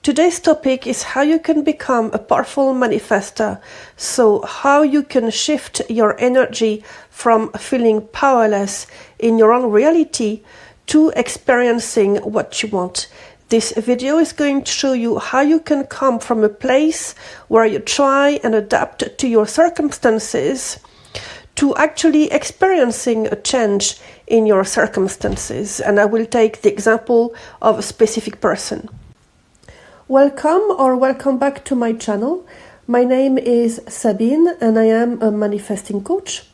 Today's topic is how you can become a powerful manifester. So how you can shift your energy from feeling powerless in your own reality to experiencing what you want. This video is going to show you how you can come from a place where you try and adapt to your circumstances to actually experiencing a change in your circumstances. And I will take the example of a specific person. Welcome back to my channel. My name is Sabine and I am a manifesting coach.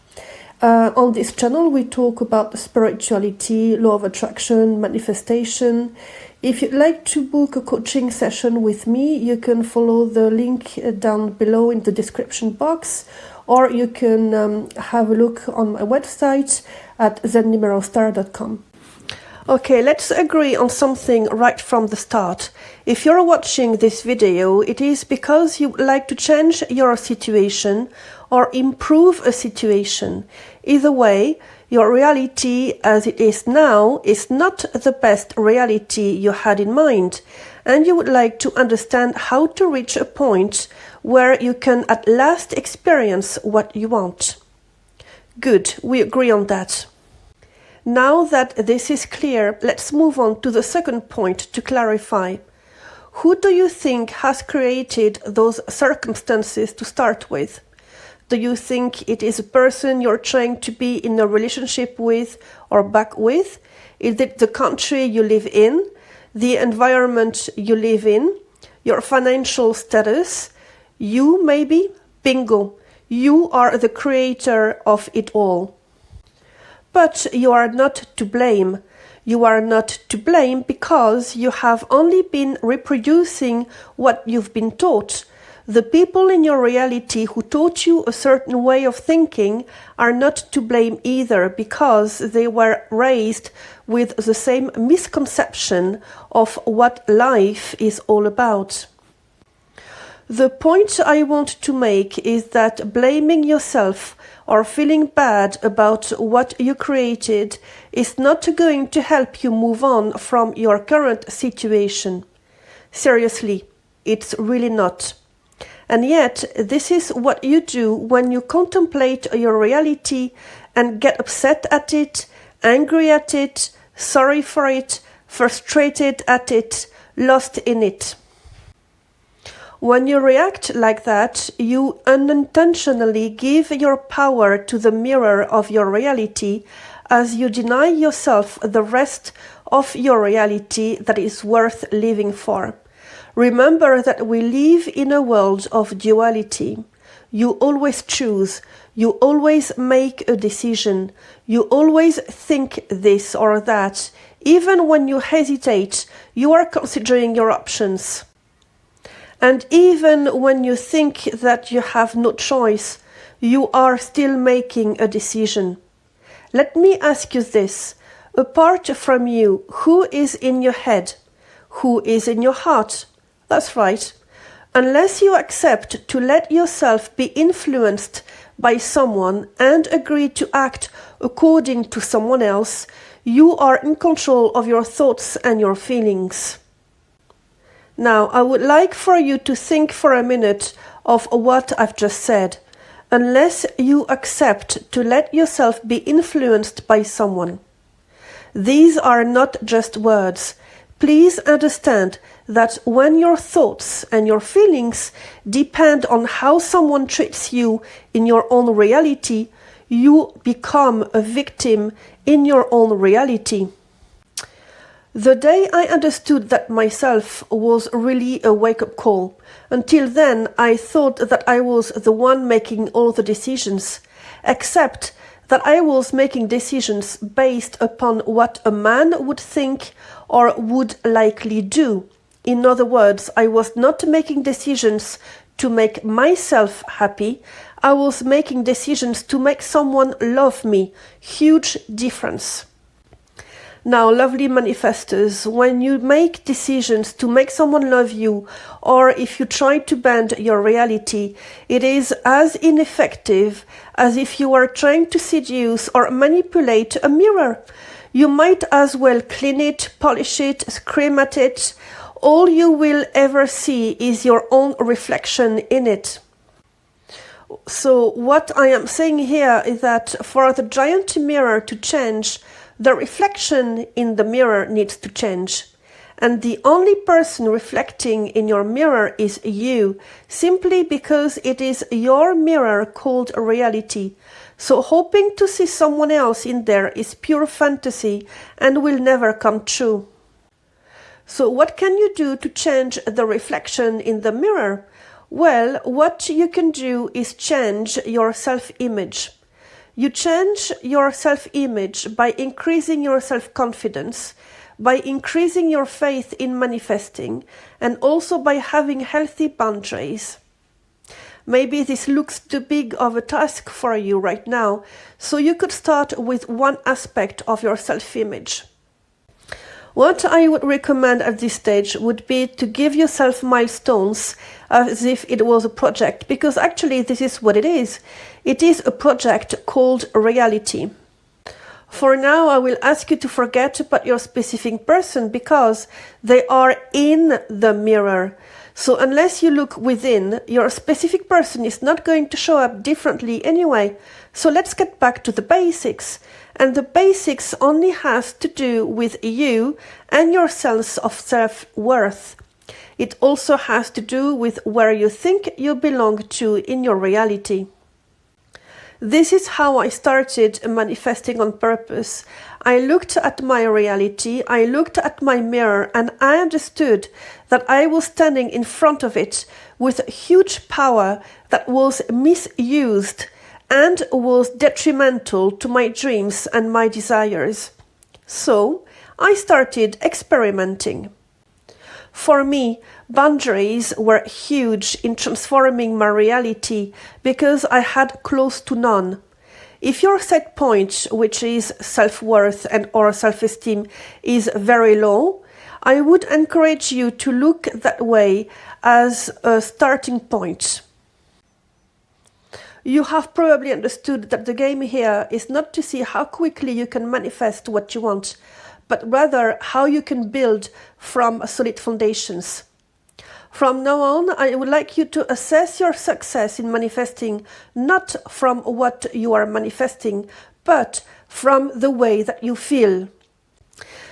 On this channel we talk about spirituality, law of attraction, manifestation. If you'd like to book a coaching session with me, you can follow the link down below in the description box, or you can have a look on my website at Zennumerostar.com. Okay, let's agree on something right from the start. If you're watching this video, it is because you would like to change your situation or improve a situation. Either way, your reality as it is now is not the best reality you had in mind, and you would like to understand how to reach a point where you can at last experience what you want. Good, we agree on that. Now that this is clear, let's move on to the second point to clarify. Who do you think has created those circumstances to start with? Do you think it is a person you're trying to be in a relationship with or back with? Is it the country you live in, the environment you live in, your financial status? You maybe? Bingo! You are the creator of it all. But you are not to blame. You are not to blame because you have only been reproducing what you've been taught. The people in your reality who taught you a certain way of thinking are not to blame either, because they were raised with the same misconception of what life is all about. The point I want to make is that blaming yourself or feeling bad about what you created is not going to help you move on from your current situation. Seriously, it's really not. And yet, this is what you do when you contemplate your reality and get upset at it, angry at it, sorry for it, frustrated at it, lost in it. When you react like that, you unintentionally give your power to the mirror of your reality as you deny yourself the rest of your reality that is worth living for. Remember that we live in a world of duality. You always choose. You always make a decision. You always think this or that. Even when you hesitate, you are considering your options. And even when you think that you have no choice, you are still making a decision. Let me ask you this. Apart from you, who is in your head? Who is in your heart? That's right. Unless you accept to let yourself be influenced by someone and agree to act according to someone else, you are in control of your thoughts and your feelings. Now, I would like for you to think for a minute of what I've just said. Unless you accept to let yourself be influenced by someone. These are not just words. Please understand that when your thoughts and your feelings depend on how someone treats you in your own reality, you become a victim in your own reality. The day I understood that myself was really a wake-up call. Until then, I thought that I was the one making all the decisions, except that I was making decisions based upon what a man would think or would likely do. In other words, I was not making decisions to make myself happy. I was making decisions to make someone love me. Huge difference. Now, lovely manifestors, when you make decisions to make someone love you, or if you try to bend your reality, it is as ineffective as if you are trying to seduce or manipulate a mirror. You might as well clean it, polish it, scream at it, all you will ever see is your own reflection in it. So what I am saying here is that for the giant mirror to change, the reflection in the mirror needs to change. And the only person reflecting in your mirror is you, simply because it is your mirror called reality. So hoping to see someone else in there is pure fantasy and will never come true. So what can you do to change the reflection in the mirror? Well, what you can do is change your self-image. You change your self-image by increasing your self-confidence, by increasing your faith in manifesting, and also by having healthy boundaries. Maybe this looks too big of a task for you right now, so you could start with one aspect of your self-image. What I would recommend at this stage would be to give yourself milestones as if it was a project, because actually this is what it is. It is a project called reality. For now, I will ask you to forget about your specific person because they are in the mirror. So unless you look within, your specific person is not going to show up differently anyway. So let's get back to the basics. And the basics only has to do with you and your sense of self-worth. It also has to do with where you think you belong to in your reality. This is how I started manifesting on purpose. I looked at my reality, I looked at my mirror, and I understood that I was standing in front of it with huge power that was misused and was detrimental to my dreams and my desires. So I started experimenting. For me, boundaries were huge in transforming my reality because I had close to none. If your set point, which is self-worth and or self-esteem, is very low, I would encourage you to look that way as a starting point. You have probably understood that the game here is not to see how quickly you can manifest what you want, but rather how you can build from solid foundations. From now on, I would like you to assess your success in manifesting not from what you are manifesting, but from the way that you feel.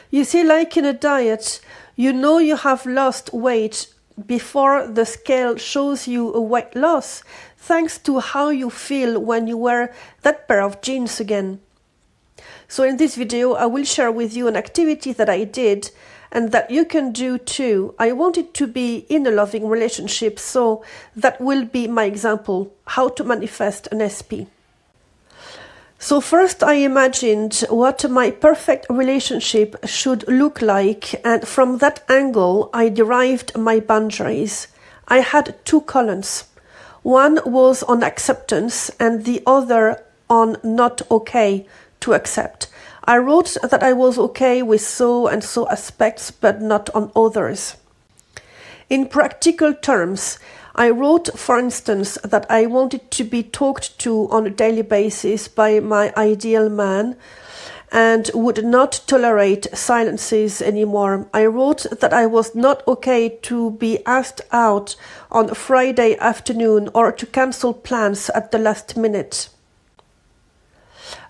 You see, like in a diet, you know you have lost weight before the scale shows you a weight loss, thanks to how you feel when you wear that pair of jeans again. So in this video, I will share with you an activity that I did and that you can do too. I want it to be in a loving relationship, so that will be my example, how to manifest an SP. So first I imagined what my perfect relationship should look like, and from that angle I derived my boundaries. I had two columns. One was on acceptance and the other on not okay to accept. I wrote that I was okay with so and so aspects, but not on others. In practical terms, I wrote, for instance, that I wanted to be talked to on a daily basis by my ideal man and would not tolerate silences anymore. I wrote that I was not okay to be asked out on a Friday afternoon or to cancel plans at the last minute.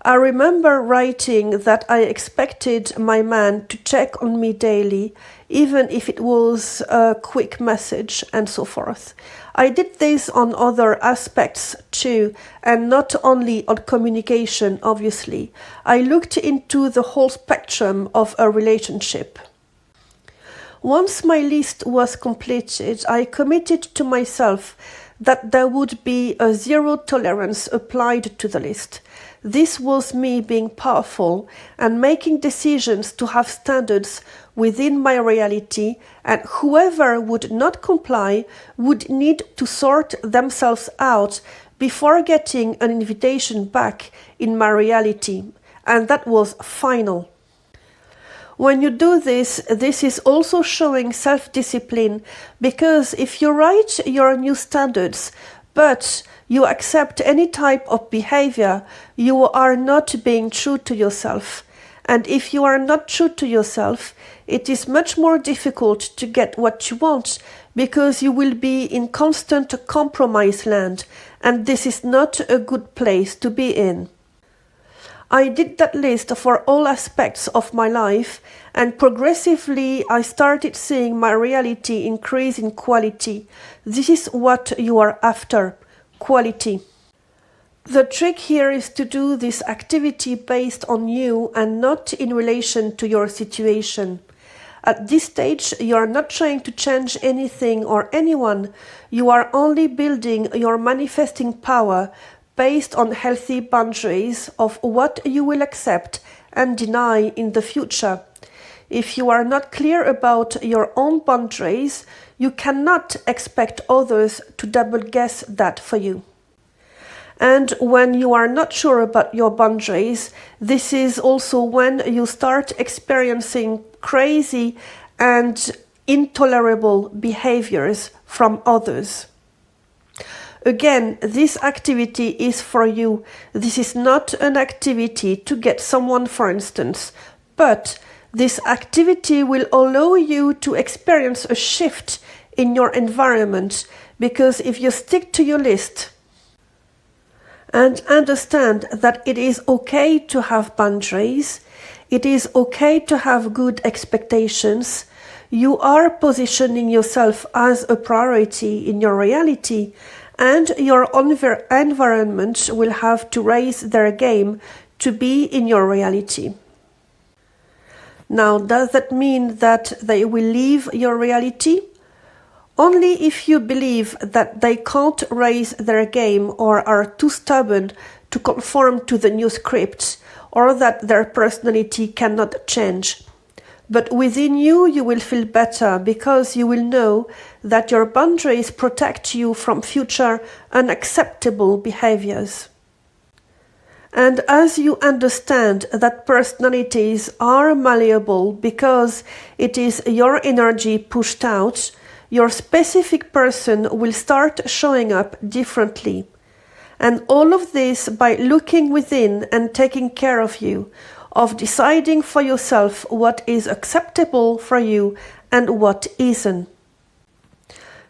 I remember writing that I expected my man to check on me daily, even if it was a quick message, and so forth. I did this on other aspects too, and not only on communication, obviously. I looked into the whole spectrum of a relationship. Once my list was completed, I committed to myself that there would be a zero tolerance applied to the list. This was me being powerful and making decisions to have standards within my reality, and whoever would not comply would need to sort themselves out before getting an invitation back in my reality, and that was final. When you do this, this is also showing self-discipline, because if you write your new standards, but you accept any type of behavior, you are not being true to yourself. And if you are not true to yourself, it is much more difficult to get what you want because you will be in constant compromise land, and this is not a good place to be in. I did that list for all aspects of my life, and progressively I started seeing my reality increase in quality. This is what you are after, quality. The trick here is to do this activity based on you and not in relation to your situation. At this stage, you are not trying to change anything or anyone. You are only building your manifesting power based on healthy boundaries of what you will accept and deny in the future. If you are not clear about your own boundaries, you cannot expect others to double guess that for you. And when you are not sure about your boundaries, this is also when you start experiencing crazy and intolerable behaviors from others. Again, this activity is for you. This is not an activity to get someone, for instance, but this activity will allow you to experience a shift in your environment, because if you stick to your list and understand that it is okay to have boundaries, it is okay to have good expectations, you are positioning yourself as a priority in your reality, and your environment will have to raise their game to be in your reality. Now, does that mean that they will leave your reality? Only if you believe that they can't raise their game or are too stubborn to conform to the new script, or that their personality cannot change. But within you, you will feel better because you will know that your boundaries protect you from future unacceptable behaviors. And as you understand that personalities are malleable because it is your energy pushed out, your specific person will start showing up differently. And all of this by looking within and taking care of you, of deciding for yourself what is acceptable for you and what isn't.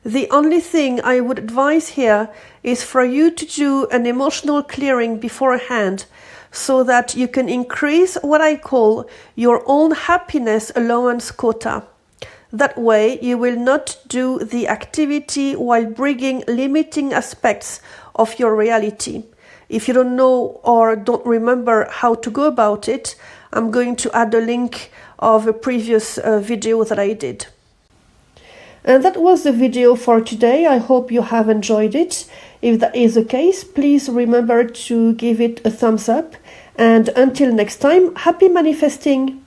The only thing I would advise here is for you to do an emotional clearing beforehand so that you can increase what I call your own happiness allowance quota. That way you will not do the activity while bringing limiting aspects of your reality. If you don't know or don't remember how to go about it, I'm going to add a link of a previous video that I did. And that was the video for today. I hope you have enjoyed it. If that is the case, please remember to give it a thumbs up. And until next time, happy manifesting!